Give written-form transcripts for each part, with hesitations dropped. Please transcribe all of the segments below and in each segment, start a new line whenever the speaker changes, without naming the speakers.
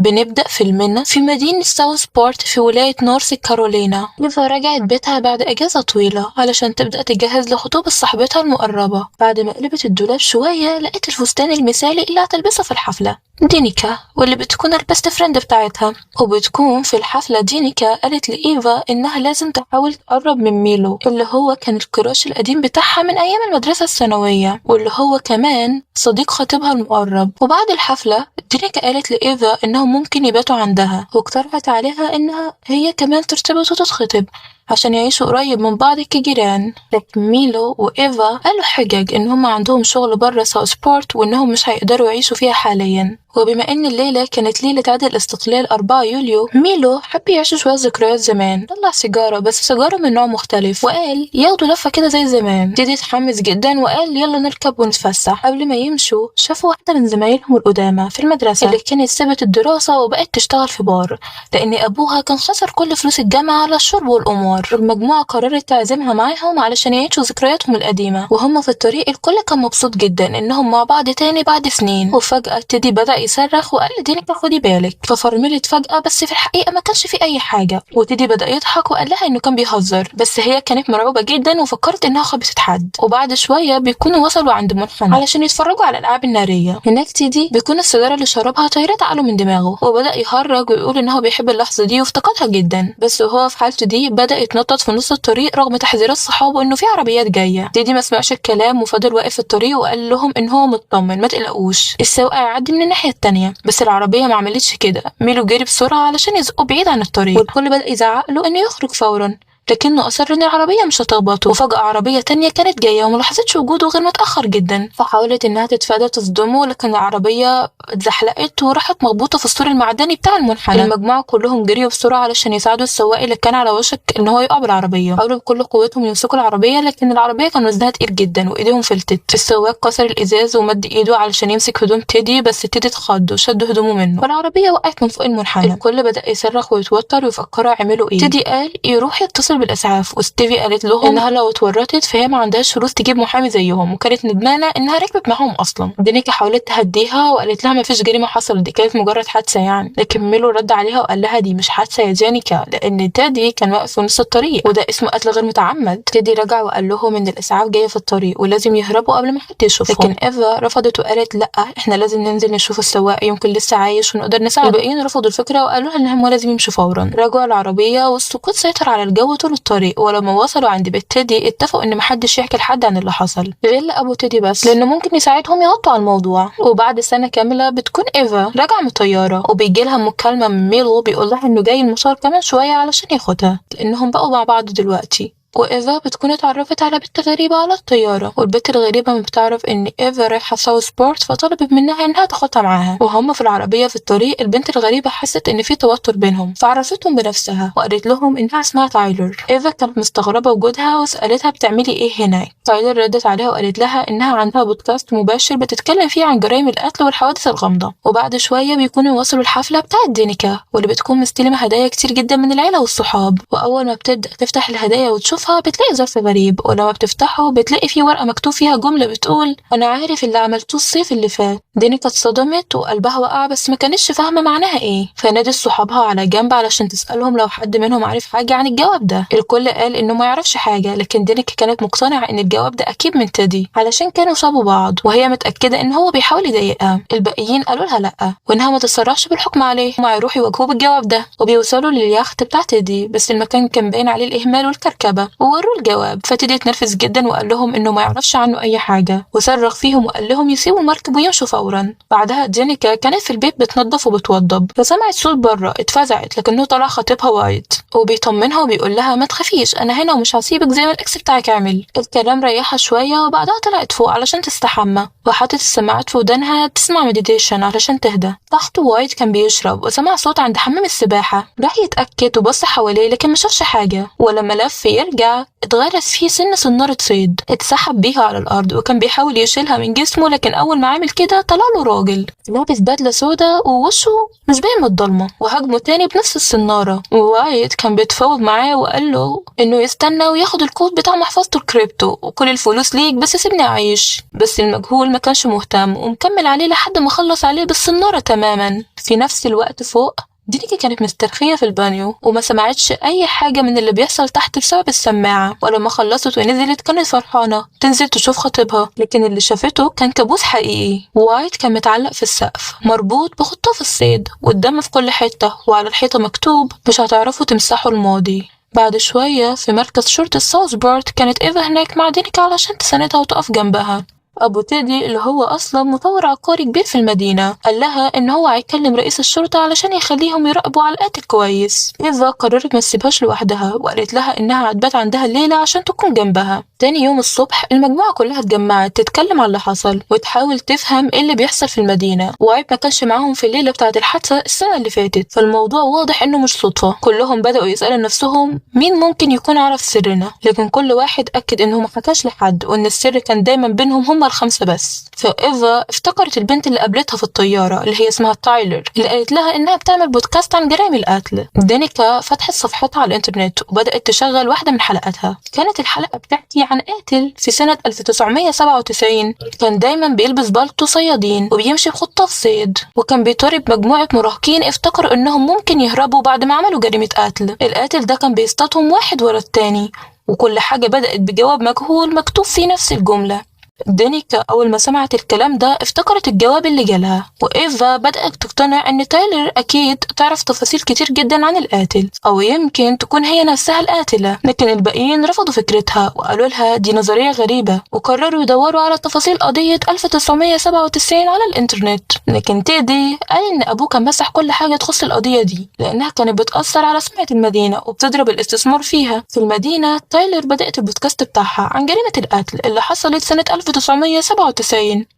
بنبدأ فيلمنا في مدينة ساوثبورت في ولاية نورث كارولينا. إيفا رجعت بيتها بعد أجازة طويلة علشان تبدأ تجهز لخطوبة صاحبتها المقربة. بعد ما قلبت الدولاب شوية لقيت الفستان المثالي اللي هتلبسه في الحفلة، دينيكا، واللي بتكون البست فريند بتاعتها. وبتكون في الحفلة دينيكا قالت لإيفا إنها لازم تحاول تقرب من ميلو اللي هو كان الكراش القديم بتاعها من أيام المدرسة الثانوية، واللي هو كمان صديق خطيبها المقرب. وبعد الحفلة دينيكا قالت لإيفا إنهم ممكن يباتوا عندها، واقترحت عليها إنها هي كمان ترتبط وتتخطب عشان يعيشوا قريب من بعض كجيران. لكن ميلو وإيفا قالوا حجج إن هم عندهم شغل برا ساوثبورت وإنهم مش هيقدروا يعيشوا فيها حاليا. وبما إن الليلة كانت ليلة عيد الاستقلال 4 يوليو، ميلو حب يعيش شوية ذكريات زمان. طلع سيجارة، بس سيجارة من نوع مختلف، وقال ياخدوا لفة كده زي زمان. ديدي اتحمس جدا وقال يلا نركب ونتفسح. قبل ما يمشوا شافوا واحدة من زمايلهم القدامى في المدرسة اللي كانت سابت الدراسة وبقت تشتغل في بار، لأن أبوها كان خسر كل فلوس الجامعة على الشرب والقمار. المجموعة قررت تعزمها معاهم علشان يعيشوا ذكرياتهم القديمة. وهم في الطريق الكل كان مبسوط جدا إنهم مع بعض تاني بعد سنين. وفجأة تيدي بدأ يصرخ وقال لدينيكا خدي بالك، ففرملت فجأة، بس في الحقيقة ما كانش في أي حاجة. وتيدي بدأ يضحك وقال لها إنه كان بيهزر، بس هي كانت مرعوبة جدا وفكرت إنها خبطت حد. وبعد شوية بيكونوا وصلوا عند منحنى علشان يتفرجوا على الألعاب النارية. هناك تيدي بيكون السيجارة اللي شربها طيرت عقله من دماغه، وبدأ يهرج ويقول إن هو بيحب اللحظة دي وافتقدها جدا. بس وهو في حالته دي بدأ يتنطط في نص الطريق رغم تحذيرات صحابه إنه في عربيات جاية. تيدي ما سمعش الكلام وفضل واقف في الطريق وقال لهم إن هو مطمن، ما تقلقوش، السواق هيعدي من الناحية التانية. بس العربية ما عملتش كده. ميلو جري بسرعة علشان يزقه بعيد عن الطريق، والكل بدأ يزعق له إنه يخرج فورا، لكنه أصر إن العربية مش هتخبطه. وفجأة عربية تانية كانت جاية وملاحظتش وجوده غير متأخر جدا، فحاولت إنها تتفادى تصدمه، لكن العربية اتزحلقت وراحت مخبوطة في السور المعدني بتاع المنحنى. المجموعة كلهم جريوا بسرعة علشان يساعدوا السواق اللي كان على وشك إن هو يقع بالعربية. حاولوا بكل قوتهم يمسكوا العربية، لكن العربية كان وزنها تقيل جدا وإيديهم فلتت. السواق كسر الإزاز ومد إيده علشان يمسك هدوم تيدي، بس تيدي اتخض وشد هدومه منه، فالعربية وقعت من فوق المنحنى. الكل بدأ يصرخ ويتوتر ويفكروا يعملوا إيه. تيدي قال يروح يتصل بالإسعاف، وستيفي قالت لهم إنها لو اتورطت فهي ما عندهاش فلوس تجيب محامي زيهم، وكانت ندمانة إنها ركبت معاهم أصلا. دينيكا حاولت تهديها وقالت لها ما فيش جريمة حصلت، دي كانت مجرد حادثة يعني. لكن ميلو رد عليها وقال لها دي مش حادثة يا دينيكا، لأن تيدي كان واقف في نص الطريق وده اسمه قتل غير متعمد. تيدي رجع وقال لهم إن الإسعاف جاية في الطريق ولازم يهربوا قبل ما حد يشوفهم. لكن إيفا رفضت وقالت لا، إحنا لازم ننزل نشوف السواق، يمكن لسه عايش ونقدر نساعده. الباقيين رفضوا الفكرة وقالوا لها إنهم لازم يمشوا فورا. رجعوا العربية والسكوت سيطر على الجو طول الطريق، ولما وصلوا عند بيت تيدي اتفقوا إن محدش يحكي لحد عن اللي حصل غير لأبو تيدي بس، لأنه ممكن يساعدهم يغطوا على الموضوع. وبعد سنة كاملة بتكون إيفا راجعة من الطيارة وبيجيلها مكالمة من ميلو بيقول لها إنه جاي المطار كمان شوية علشان ياخدها، لأنهم بقوا مع بعض دلوقتي. وإيفا بتكون اتعرفت على بنت غريبة على الطيارة، والبنت الغريبة ما بتعرف إن إيفا رايحة ساوثبورت فطلبت منها إنها تاخدها معاها. وهم في العربية في الطريق البنت الغريبة حست إن في توتر بينهم، فعرفتهم بنفسها وقالت لهم إنها اسمها تايلر. إيفا كانت مستغربة وجودها وسألتها بتعملي إيه هناك. تايلر ردت عليها وقالت لها إنها عندها بودكاست مباشر بتتكلم فيه عن جرائم القتل والحوادث الغامضة. وبعد شوية بيكونوا وصلوا الحفلة بتاعت دينيكا، واللي بتكون مستلمة هدايا كتير جدا من العيلة والصحاب. وأول ما بتبدأ تفتح الهدايا وتشوفها بتلاقي ظرف غريب، ولما بتفتحه بتلاقي فيه ورقة مكتوب فيها جملة بتقول أنا عارف اللي عملتوه الصيف اللي فات. دينيكا اتصدمت وقلبها وقع، بس ما كانتش فاهمة معناها ايه، فنادت صحابها على جنب علشان تسألهم لو حد منهم عارف حاجة عن الجواب ده. الكل قال إنه ما يعرفش حاجة، لكن دينيكا كانت مقتنعة إن الجواب ده أكيد من تيدي علشان كانوا صابوا بعض، وهي متأكدة إن هو بيحاول يضايقها. الباقيين قالوا لها لأ، وإنها ما تسرعش بالحكم عليه، وما يروحوا يواجهوه بالجواب ده. وبيوصلوا لليخت بتاع تيدي، بس المكان كان باين عليه الإهمال والكركبة، ووروه الجواب. فتيدي اتنرفز جدا وقال لهم إنه ما يعرفش عنه أي حاجة، وصرخ فيهم وقال لهم يسيبوا المركب ويمشوا فورا. بعدها دينيكا كانت في البيت بتنظف وبتوضب، فسمعت صوت بره، اتفزعت، لكنه طلع خطيبها وايت وبيطمنها وبيقول لها ما تخافيش، انا هنا ومش هسيبك زي ما الاكس بتاعك عمل. الكلام ريحها شويه، وبعدها طلعت فوق علشان تستحمى وحطت السماعات في ودانها تسمع مديتيشن علشان تهدى. تحت وايت كان بيشرب وسمع صوت عند حمام السباحه، راح يتاكد وبص حواليه لكن ما شافش حاجه، ولما لف يرجع فجأة اتغرس فيه سن صنارة صيد، اتسحب بيها على الأرض وكان بيحاول يشيلها من جسمه، لكن أول ما عمل كده طلع له راجل لابس بدلة سودا ووشه مش باين من الضلمة، وهاجمه تاني بنفس الصنارة. ووايت كان بيتفاوض معاه وقال له إنه يستنى وياخد الكود بتاع محفظته الكريبتو وكل الفلوس ليك بس سيبني أعيش. بس المجهول ما كانش مهتم ومكمل عليه لحد ما خلص عليه بالصنارة تماما. في نفس الوقت فوق دينيكي كانت مسترخية في البانيو وما سمعتش أي حاجة من اللي بيحصل تحت بسبب السماعة، ولما خلصت ونزلت كانت فرحانة تنزل تشوف خطيبها، لكن اللي شافته كان كابوس حقيقي. وايت كان متعلق في السقف مربوط بخطاف الصيد والدم في كل حتة، وعلى الحيطة مكتوب مش هتعرفوا تمسحوا الماضي. بعد شوية في مركز شرطة ساوثبورت كانت إيفا هناك مع دينيكي علشان تساندها وتقف جنبها. أبو تيدي اللي هو أصلا مطور عقاري كبير في المدينة قال لها إن هو هيكلم رئيس الشرطة علشان يخليهم يراقبوا على القاتل كويس. إيفا قررت ما تسيبهاش لوحدها وقالت لها إنها هتبات عندها الليلة عشان تكون جنبها. تاني يوم الصبح المجموعة كلها اتجمعت تتكلم على اللي حصل وتحاول تفهم إيه اللي بيحصل في المدينة. وايت ما كانش معاهم في الليلة بتاعة الحادثة السنة اللي فاتت، فالموضوع واضح إنه مش صدفة. كلهم بدأوا يسألوا نفسهم مين ممكن يكون عرف سرنا، لكن كل واحد أكد إنه ما حكاش لحد وإن السر كان دايما بينهم هما الخمسة بس. فإيفا افتكرت البنت اللي قابلتها في الطيارة اللي هي اسمها تايلر اللي قالت لها إنها بتعمل بودكاست عن جرائم القتل. دينيكا فتحت صفحتها على الإنترنت وبدأت تشغل واحدة من حلقاتها. كانت الحلقة بتحكي عن قاتل في سنة 1997 كان دايما بيلبس بالطو صيادين وبيمشي بخطاف صيد، وكان بيطارد مجموعة مراهقين افتكروا إنهم ممكن يهربوا بعد ما عملوا جريمة قتل. القاتل ده كان بيصطادهم واحد ورا التاني، وكل حاجة بدأت بجواب مجهول مكتوب فيه نفس الجملة. دينيكا أول ما سمعت الكلام ده افتكرت الجواب اللي جالها، وإيفا بدأت تقتنع إن تايلر أكيد تعرف تفاصيل كتير جدا عن القاتل، أو يمكن تكون هي نفسها القاتلة. لكن الباقيين رفضوا فكرتها وقالوا لها دي نظرية غريبة، وقرروا يدوروا على تفاصيل قضية 1997 على الإنترنت. لكن تيدي قال إن أبوه كان مسح كل حاجة تخص القضية دي لأنها كانت بتأثر على سمعة المدينة وبتضرب الاستثمار فيها. في المدينة تايلر بدأت البودكاست بتاعها عن جريمة القتل اللي حصلت سنة 1997،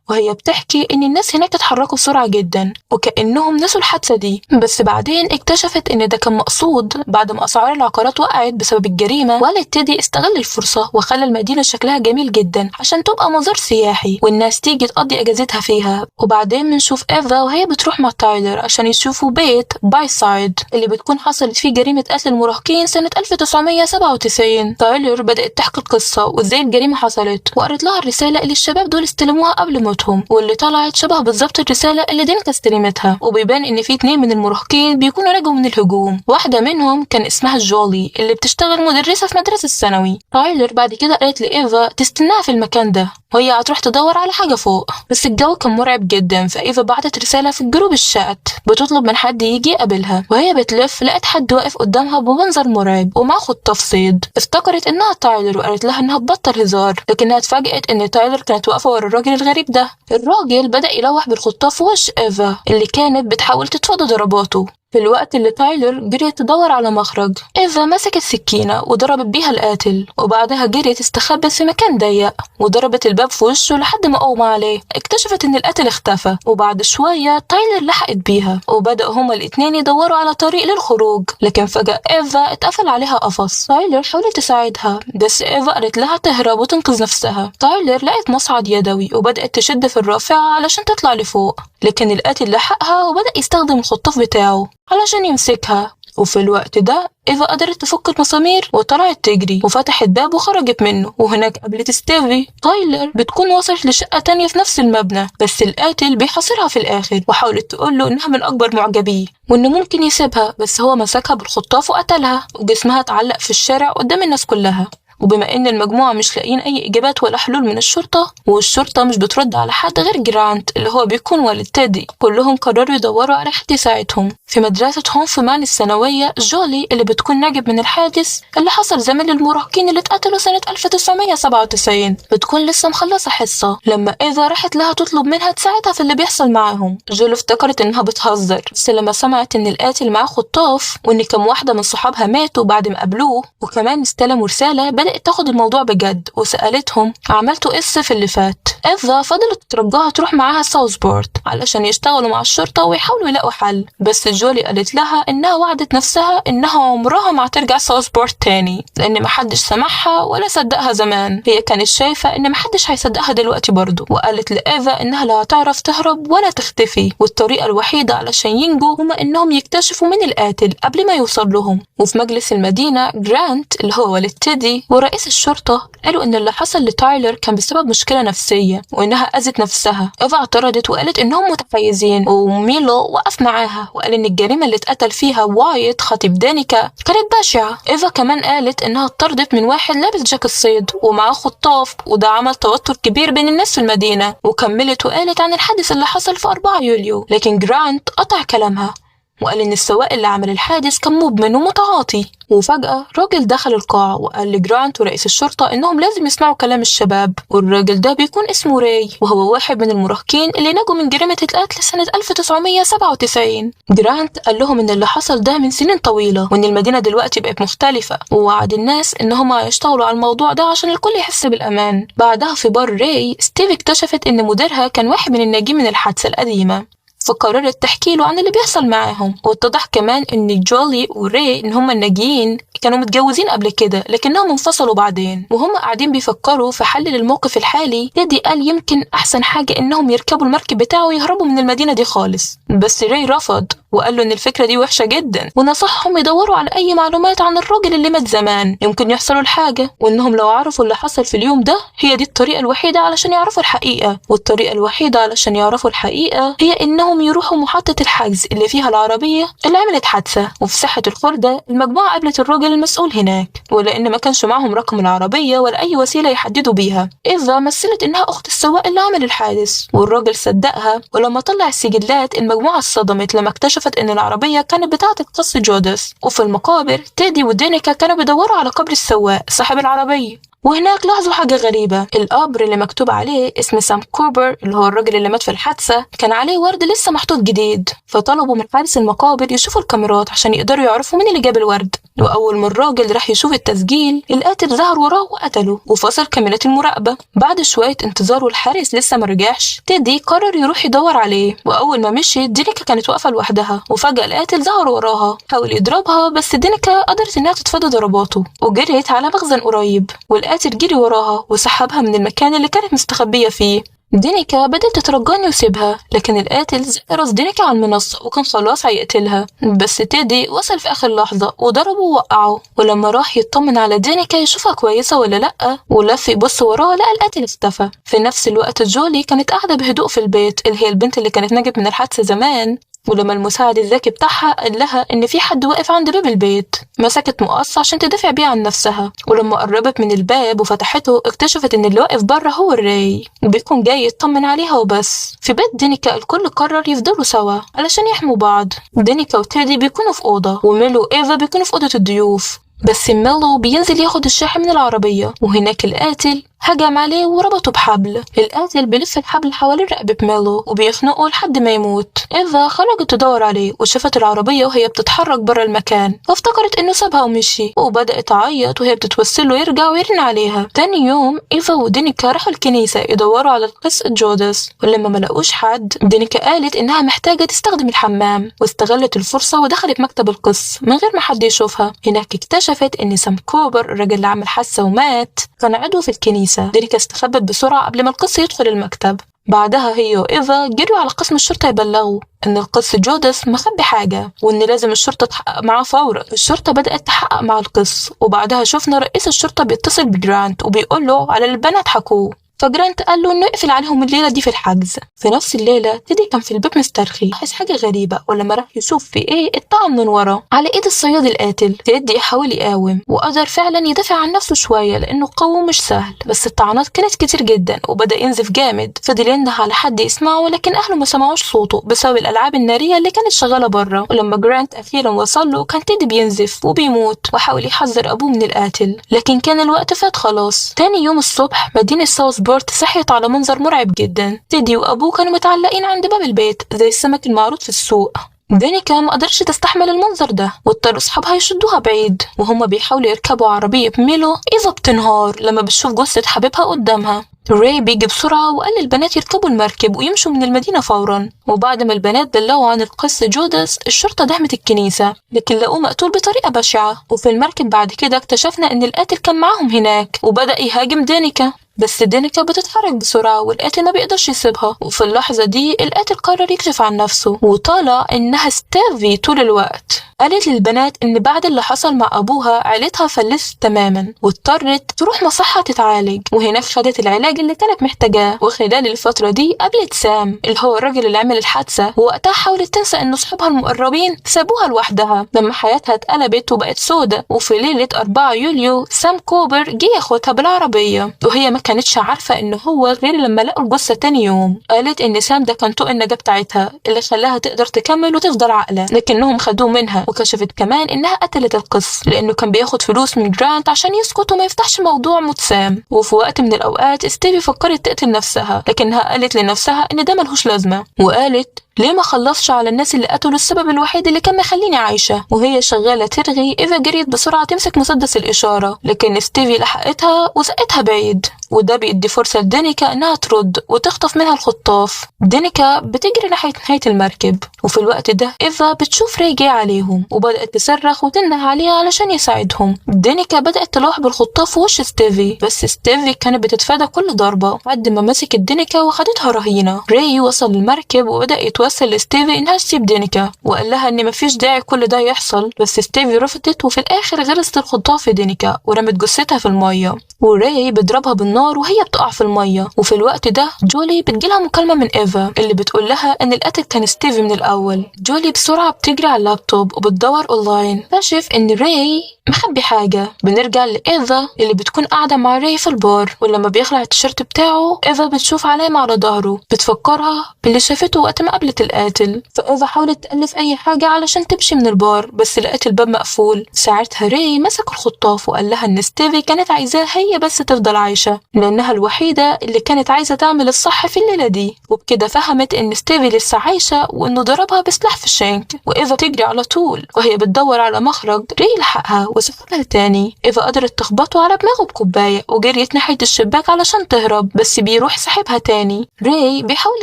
وهي بتحكي إن الناس هناك اتحركوا بسرعة جدا وكأنهم نسوا الحادثة دي. بس بعدين اكتشفت إن ده كان مقصود بعد ما أسعار العقارات وقعت بسبب الجريمة، والد تيدي استغل الفرصة وخلى المدينة شكلها جميل جدا عشان تبقى مزار سياحي والناس تيجي تقضي أجازتها فيها. وبعدين بنشوف إيفا وهي بتروح مع تايلر عشان يشوفوا بيت باي سايد اللي بتكون حصلت فيه جريمة قتل المراهقين سنة 1997. تايلر بدأت تحكي القصة وإزاي الجريمة حصلت، وقرت لها الرسالة اللي الشباب دول استلموها قبل موتهم واللي طلعت شبه بالظبط الرسالة اللي دينيكا استلمتها. وبيبان ان في 2 من المراهقين بيكونوا رجعوا من الهجوم، واحدة منهم كان اسمها جولي اللي بتشتغل مدرسة في مدرسة ثانوي. تايلر بعد كده قالت لإيفا تستناها في المكان ده وهي هتروح تدور على حاجة فوق، بس الجو كان مرعب جدا. فإيفا بعتت رسالة في الجروب الشات بتطلب من حد يجي يقابلها، وهي بتلف لقت حد واقف قدامها بمنظر مرعب ومعاه خطاف صيد. افتكرت انها تايلر وقالت لها انها تبطل هزار، لكنها اتفاجئت ان تايلر كانت واقفة ورا الراجل الغريب ده. الراجل بدأ يلوح بالخطاف في وش إيفا اللي كانت بتحاول تتفادى ضرباته. في الوقت اللي تايلر جريت تدور على مخرج، إيفا مسكت سكينة وضربت بيها القاتل، وبعدها جريت استخبت في مكان ضيق وضربت الباب في وشه لحد ما أغمى عليه. اكتشفت إن القاتل اختفى، وبعد شوية تايلر لحقت بيها وبدأوا هما الاتنين يدوروا على طريق للخروج. لكن فجأة إيفا اتقفل عليها قفص. تايلر حاولت تساعدها بس إيفا قالت لها تهرب وتنقذ نفسها. تايلر لقت مصعد يدوي وبدأت تشد في الرافعة علشان تطلع لفوق، لكن القاتل لحقها وبدأ يستخدم الخطاف بتاعه علشان يمسكها. وفي الوقت ده إيفا قدرت تفك المسامير وطلعت تجري وفتحت باب وخرجت منه، وهناك قابلت ستيفي. تايلر بتكون وصلت لشقة تانية في نفس المبنى، بس القاتل بيحاصرها في الآخر وحاولت تقوله إنها من أكبر معجبيه وإنه ممكن يسيبها، بس هو مسكها بالخطاف وقتلها وجسمها اتعلق في الشارع قدام الناس كلها. وبما ان المجموعة مش لاقيين اي اجابات ولا حلول من الشرطة والشرطة مش بترد على حد غير جرانت اللي هو بيكون والد تيدي، كلهم قرروا يدوروا على حد يساعدهم. في مدرسة هونفمان الثانوية، جولي اللي بتكون ناجب من الحادث اللي حصل زمان للمراهقين اللي اتقتلوا سنة 1997 بتكون لسه مخلصة حصة لما إيفا راحت لها تطلب منها تساعدها في اللي بيحصل معاهم. جولي افتكرت انها بتهزر، بس لما سمعت ان القاتل معاه خطاف وان كم واحدة من صحابها ماتوا بعد ما قابلوه وكمان استلموا رسالة بدأت تاخد الموضوع بجد وسألتهم عملتوا إيه الصيف اللي فات. إيفا فضلت ترجعها تروح معاها ساوثبورت علشان يشتغلوا مع الشرطة ويحاولوا يلاقوا حل، بس جولي قالت لها إنها وعدت نفسها إنها عمرها ما هترجع ساوثبورت تاني، لأن محدش سمعها ولا صدقها زمان. هي كانت شايفة إن محدش هيصدقها دلوقتي برضه، وقالت لإيفا إنها لا هتعرف تهرب ولا تختفي، والطريقة الوحيدة علشان ينجوا هما إنهم يكتشفوا من القاتل قبل ما يوصل لهم. وفي مجلس المدينة جرانت اللي هو والد تيدي ورئيس الشرطة قالوا إن اللي حصل لتايلر كان بسبب مشكلة نفسية وإنها أذت نفسها. إيفا اعترضت وقالت إنهم متحيزين، وميلو وقف معاها وقال إن الجريمة اللي اتقتل فيها وايت خطيب دانيكا كانت بشعة. إيفا كمان قالت إنها اتطردت من واحد لابس جاكيت الصيد ومعاه خطاف، وده عمل توتر كبير بين الناس في المدينة. وكملت وقالت عن الحادث اللي حصل في 4 يوليو، لكن جرانت قطع كلامها وقال إن السواق اللي عمل الحادث كان مدمن ومتعاطي. وفجأة راجل دخل القاعة وقال لجرانت ورئيس الشرطة إنهم لازم يسمعوا كلام الشباب، والراجل ده بيكون اسمه راي، وهو واحد من المراهقين اللي نجوا من جريمة القتل سنة 1997. جرانت قال لهم إن اللي حصل ده من سنين طويلة وإن المدينة دلوقتي بقت مختلفة، ووعد الناس إنهم هيشتغلوا على الموضوع ده عشان الكل يحس بالأمان. بعدها في بار راي ستيف اكتشفت إن مديرها كان واحد من الناجين من الحادثة القديمة، فقررت تحكي له عن اللي بيحصل معاهم. واتضح كمان ان جولي وري ان هما الناجيين كانوا متجوزين قبل كده لكنهم انفصلوا بعدين، وهم قاعدين بيفكروا في حل للموقف الحالي. تيدي قال يمكن احسن حاجة انهم يركبوا المركب بتاعه ويهربوا من المدينة دي خالص، بس ري رفض وقال له ان الفكرة دي وحشة جدا، ونصحهم يدوروا على اي معلومات عن الراجل اللي مات زمان يمكن يحصلوا الحاجة، وانهم لو عرفوا اللي حصل في اليوم ده هي دي الطريقة الوحيدة علشان يعرفوا الحقيقة. والطريقة الوحيدة علشان يعرفوا الحقيقة هي انهم يروحوا محطة الحجز اللي فيها العربية اللي عملت حادثة. وفي ساحة الخردة المجموعة قابلت الراجل المسؤول هناك، ولأن ما كانش معهم رقم العربية ولا أي وسيلة يحددوا بيها، إيفا مثلت إنها أخت السواق اللي عمل الحادث، والراجل صدقها. ولما طلع السجلات المجموعة اتصدمت لما اكتشفت إن العربية كانت بتاعة القس جودس. وفي المقابر تيدي ودينيكا كانوا بيدوروا على قبر السواق صاحب العربية، وهناك لاحظوا حاجة غريبة. القبر اللي مكتوب عليه اسم سام كوبر اللي هو الراجل اللي مات في الحادثة كان عليه ورد لسه محطوط جديد، فطلبوا من حارس المقابر يشوفوا الكاميرات عشان يقدروا يعرفوا مين اللي جاب الورد. وأول ما الراجل راح يشوف التسجيل القاتل ظهر وراه وقتله وفصل كاميرات المراقبة. بعد شوية انتظار والحارس لسه مرجعش، تيدي قرر يروح يدور عليه، وأول ما مشي دينيكا كانت واقفة لوحدها، وفجأة القاتل ظهر وراها حاول يضربها، بس دينيكا قدرت إنها تتفادى ضرباته وجريت على مخزن قريب، والقاتل جري وراها وسحبها من المكان اللي كانت مستخبية فيه. دينيكا بدأت تترجاني وسيبها، لكن القاتل زق راس دينيكا على المنصة وكان خلاص هيقتلها، بس تيدي وصل في آخر لحظة وضربه ووقعه. ولما راح يطمن على دينيكا يشوفها كويسة ولا لأ ولف يبص وراه لقى القاتل اختفى. في نفس الوقت جولي كانت قاعدة بهدوء في البيت اللي هي البنت اللي كانت نجت من الحادثة زمان، ولما المساعد الذكي بتاعها قال لها ان في حد واقف عند باب البيت مسكت مقص عشان تدافع بيه عن نفسها، ولما قربت من الباب وفتحته اكتشفت ان اللي واقف بره هو الراي وبيكون جاي يطمن عليها وبس. في بيت دينيكا الكل قرر يفضلوا سوا علشان يحموا بعض. دينيكا وتيدي بيكونوا في اوضه، وميلو وإيفا بيكونوا في اوضه الضيوف، بس ميلو بينزل ياخد الشاحن من العربية، وهناك القاتل هجم عليه وربطه بحبل. القاتل بيلف الحبل حوالين رقبة ميلو وبيخنقه لحد ما يموت. إيفا خرجت تدور عليه وشافت العربية وهي بتتحرك برا المكان، فافتكرت إنه سابها ومشي وبدأت تعيط وهي بتتوسله يرجع ويرن عليها. تاني يوم إيفا ودينيكا راحوا الكنيسة يدوروا على القس جودس، ولما ملقوش حد دينيكا قالت إنها محتاجة تستخدم الحمام، واستغلت الفرصة ودخلت مكتب القس من غير ما حد يشوفها. هناك اكتشفت إن سام كوبر الراجل اللي عمل حادثة ومات كان عضو في الكنيسة. دينيكا استخبت بسرعة قبل ما القس يدخل المكتب. بعدها هي وإيفا جريوا على قسم الشرطة يبلغوا إن القس جودس مخبي حاجة وإن لازم الشرطة تحقق معاه فورا. الشرطة بدأت تحقق مع القس، وبعدها شفنا رئيس الشرطة بيتصل بجرانت وبيقول له على اللي البنات حكوه، فجرانت قال له انه يقفل عليهم الليله دي في الحجز. في نفس الليله تيدي كان في البيت مسترخي لاحظ حاجه غريبه، ولما راح يشوف في ايه اتطعن من ورا على ايد الصياد القاتل. تيدي حاول يقاوم وقدر فعلا يدافع عن نفسه شويه لانه قوي مش سهل، بس الطعنات كانت كتير جدا وبدا ينزف جامد. فضل ينده على حد يسمعه ولكن اهله ما سمعوش صوته بسبب الالعاب الناريه اللي كانت شغاله بره. ولما جرانت اخيرا وصل له كان تيدي بينزف وبيموت، وحاول يحذر ابوه من القاتل لكن كان الوقت فات خلاص. تاني يوم الصبح مدينه ساوثبورت صحيت على منظر مرعب جدا. تيدي وأبوه كانوا متعلقين عند باب البيت زي السمك المعروض في السوق، دينيكا ما قدرش تستحمل المنظر ده، واضطر اصحابها يشدوها بعيد. وهم بيحاولوا يركبوا عربية ميلو، إيفا بتنهار لما بتشوف جثة حبيبها قدامها. راي بيجي بسرعة وقال للبنات يركبوا المركب ويمشوا من المدينة فورا. وبعد ما البنات بلغوا عن القس جوداس، الشرطة دهمت الكنيسة، لكن لقوه مقتول بطريقة بشعة. وفي المركب بعد كده اكتشفنا ان القاتل كان معاهم هناك وبدأ يهاجم دينيكا، بس دينيكا بتتحرك بسرعة والقاتل ما بيقدرش يسيبها. وفي اللحظة دي القاتل قرر يكشف عن نفسه، وطالع انها ستيفي طول الوقت. قالت للبنات ان بعد اللي حصل مع ابوها عيلتها فلست تماما، واضطرت تروح مصحة تتعالج، وهناك خدت العلاج اللي كانت محتاجاه. وخلال الفترة دي قابلت سام اللي هو الراجل اللي عمل الحادثة، ووقتها حاولت تنسى ان صحابها المقربين سابوها لوحدها لما حياتها اتقلبت وبقت سودة. وفي ليلة 4 يوليو سام كوبر جه ياخدها بالعربية، وهي ما كانتش عارفة ان هو غير لما لقوا الجثة تاني يوم. قالت ان سام ده كان طوق النجاة بتاعتها اللي خلاها تقدر تكمل وتفضل عاقلة، لكنهم خدوه منها. وكشفت كمان انها قتلت القس لانه كان بياخد فلوس من جرانت عشان يسكت وما يفتحش موضوع موت سام. وفي وقت من الاوقات ستيفي فكرت تقتل نفسها، لكنها قالت لنفسها ان ده ملهوش لازمة، وقالت ليه ما خلصش على الناس اللي قتلوا السبب الوحيد اللي كان مخليني عايشة. وهي شغالة ترغي، إيفا جريت بسرعة تمسك مسدس الإشارة، لكن ستيفي لحقتها وزقتها بعيد، وده بيدي فرصة لدينيكا إنها ترد وتخطف منها الخطاف. دينيكا بتجري ناحية نهاية المركب، وفي الوقت ده إيفا بتشوف راي جاي عليهم وبدأت تصرخ وتنده عليها علشان يساعدهم. دينيكا بدأت تلوح بالخطاف في وش ستيفي، بس ستيفي كانت بتتفادى كل ضربة لحد ما مسكت دينيكا وخدتها رهينة. راي وصل المركب وبدأ يتوسل لستيفي إنها تسيب دينيكا، وقال لها إن مفيش داعي كل ده يحصل، بس ستيفي رفضت. وفي الآخر غرست الخطاف في دينيكا ورمت جثتها في المية، وراي بيضربها بالنار وهي بتقع في المية. وفي الوقت ده جولي بتجيلها مكالمة من إيفا اللي بتقول لها إن القاتل كان ستيفي من الأول. جولي بسرعة بتجري على اللابتوب وبتدور أونلاين، تكتشف إن راي مخبي حاجة. بنرجع لإيفا اللي بتكون قاعدة مع راي في البار، ولما بيخلع التيشيرت بتاعه إيفا بتشوف علامة على ظهره بتفكرها باللي شافته وقت ما قابلت القاتل. فإيفا حاولت تألف أي حاجة علشان تمشي من البار، بس لقت الباب مقفول. ساعتها راي مسك الخطاف وقال لها إن ستيفي كانت عايزاها هي بس تفضل عايشة، لأنها الوحيدة اللي كانت عايزة تعمل الصح في الليلة دي. وبكده فهمت إن ستيفي لسه عايشة وإنه ضربها بسلاح في الشنك. وإيفا تجري على طول وهي بتدور على مخرج. راي لحقها وسحبها تاني. إيفا قدرت تخبطه على دماغه بكوباية وجريت ناحية الشباك علشان تهرب، بس بيروح سحبها تاني. راي بيحاول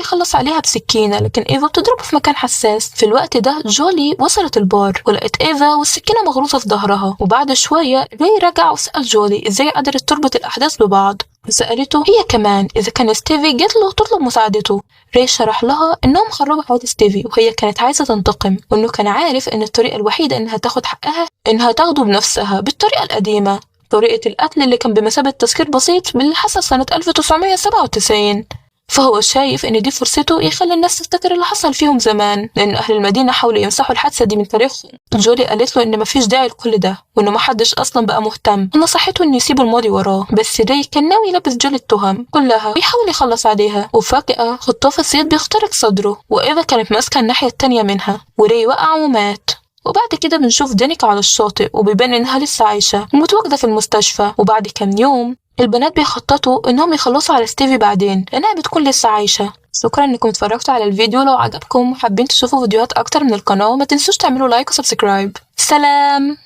يخلص عليها بسكينة، لكن إيفا بتضربه في مكان حساس. في الوقت ده جولي وصلت البار ولقت إيفا والسكينة مغروسة في ظهرها. وبعد شوية راي رجع وسأل جولي إزاي قدرت تربط الأحداث ببعض، وسألته هي كمان إذا كان ستيفي جت له تطلب مساعدته. راي شرح لها إنهم خربوا حياة ستيفي وهي كانت عايزة تنتقم، وإنه كان عارف إن الطريقة الوحيدة إنها تاخد حقها إنها تاخده بنفسها بالطريقة القديمة، طريقة القتل اللي كان بمثابة تذكير بسيط باللي حصل سنة 1997. فهو شايف إن دي فرصته يخلي الناس تفتكر اللي حصل فيهم زمان، لأن أهل المدينة حاولوا يمسحوا الحادثة دي من تاريخهم. جولي قالت له إن مفيش داعي لكل ده وإنه محدش أصلا بقى مهتم، ونصحته إنه يسيب الماضي وراه. بس راي كان ناوي يلبس جولي التهم كلها ويحاول يخلص عليها. وفجأة خطاف الصيد بيخترق صدره، وإيفا كانت ماسكة الناحية التانية منها، وراي وقع ومات. وبعد كده بنشوف دينيكا على الشاطئ وبيبان إنها لسه عايشة ومتواجدة في المستشفى. وبعد كام يوم البنات بيخططوا إنهم يخلصوا على ستيفي بعدين لأنها بتكون لسه عايشة. شكرا إنكم اتفرجتوا على الفيديو. لو عجبكم وحابين تشوفوا فيديوهات أكتر من القناة ما تنسوش تعملوا لايك وسبسكرايب. سلام.